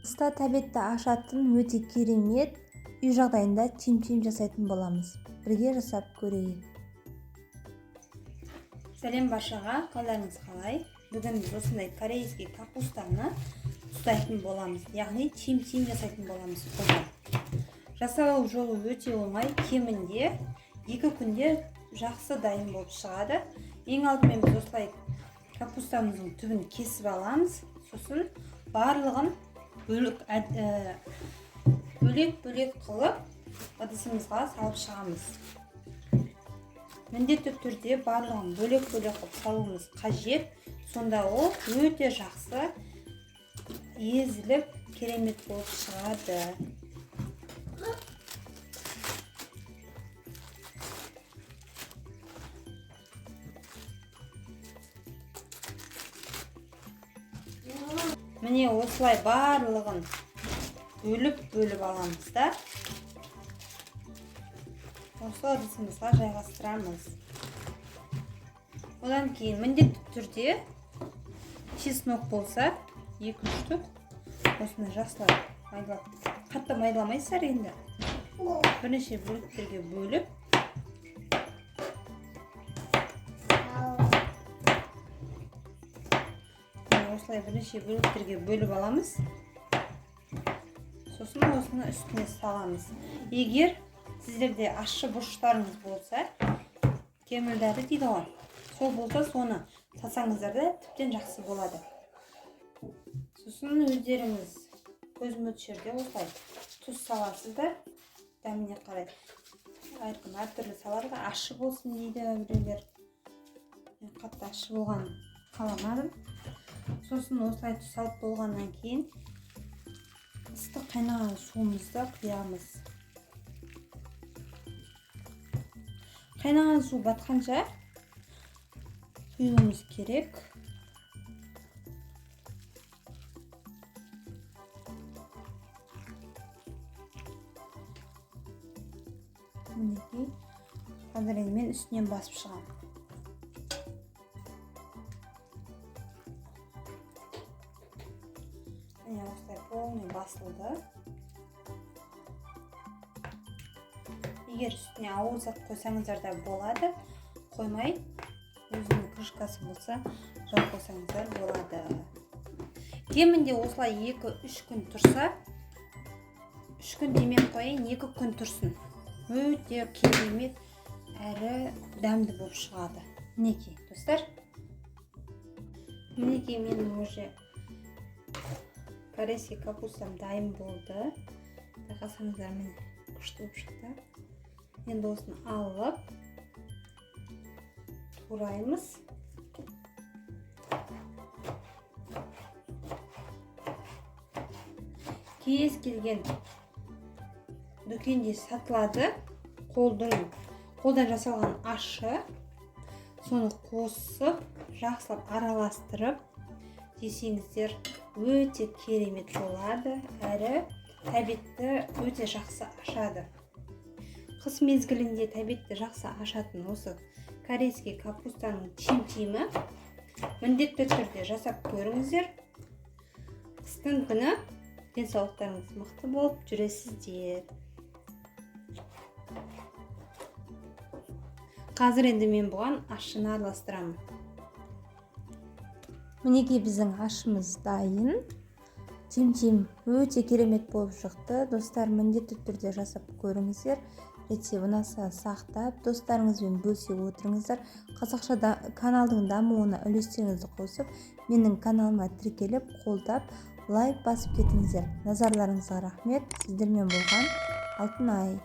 Қыста тәбетті ашатын өте керемет үй жағдайында чим-чим жасайтын боламыз. Бірге жасап көрейік. Сәлем баршаға, қалдарыңыз қалай? Бүгін біз осындай корейский капустаны ұстайтын боламыз, яғни чим-чим жасайтын боламыз. Жасалу жолы өте оңай, кемінде 2 күнде жақсы дайын болып шығады. Ең алдымен біз осылай капустамыздың түбін кесіп аламыз, сосын барлығын бөлек қылып ыдысымызға салып шығамыз. Міндетті түрде барлығын бөлек қылып салуымыз қажет. Сонда ол өте жақсы езіліп керемет болып шығады. Міне осылай барлығын бөліп аламыз да. Осы ыдысымызға жайғастырамыз. Одан кейін міндетті түрде чеснок болса 2-3 штук осыны жақсылап майлап, қатты майламайсыздар енді. Бірнеше бөліктерге бөліп осылай бірнеше бөліктерге бөліп аламыз. Сосын осыны үстіне саламыз. Егер сіздерде ащы бұрыштарыңыз болса, кемілдәрі дейді ғой, сол болса соны салсаңыздар да тіптен жақсы болады. Сосын өздеріңіз көзмөт жерде осылай тұз саласыздар, дәміне қарай. Әркім әртүрлі саларға, ащы болсын дейді біреулер. Мен қатты ащы болған қаламадым. Сосын осылай тұз салып болғаннан кейін ыстық қайнаған суымызды құямыз. Қайнаған су батқанша құюымыз керек. Мінекей, қазір енді мен үстінен басып шығамын. Міне осылай полный басылды. Егер үстіне ауызақ қойсаңыздар да болады, қоймай өзінің крышкасы болса жауып қойсаңыздар болады. Кемінде осылай 2-3 күн тұрса, 3 күн демей қойын, 2 күн тұрсын. Өте керемет әрі дәмді болып шығады. Мінекей, достар. Мінекей менің уже корейский капустам дайын болды. Байқасаңыздар, міне күшті болып шықты. Енді осыны алып тураймыз. Кез келген дүкенде сатылады. Қолдан жасалған ашы. Соны қосып, жақсылап араластырып жесеңіздер өте керемет болады, әрі тәбетті өте жақсы ашады. Қыс мезгілінде тәбетті жақсы ашатын осы корейский капустаның чим-чимі міндетті түрде жасап көріңіздер. Қыстың күні денсаулықтарыңыз мықты болып жүресіздер. Қазір енді мен бұған ашыны араластырамын. Мінекей біздің ашымыз дайын. Чим-чим өте керемет болып шықты. Достар, міндетті түрде жасап көріңіздер. Рецепт ұнаса сақтап, достарыңызбен бөлісе отырыңыздар. Қазақша каналдың дамуына үлестеріңізді қосып, менің каналыма тіркеліп, қолдап, лайк басып кетіңіздер. Назарларыңызға рахмет. Сіздермен болған Алтынай.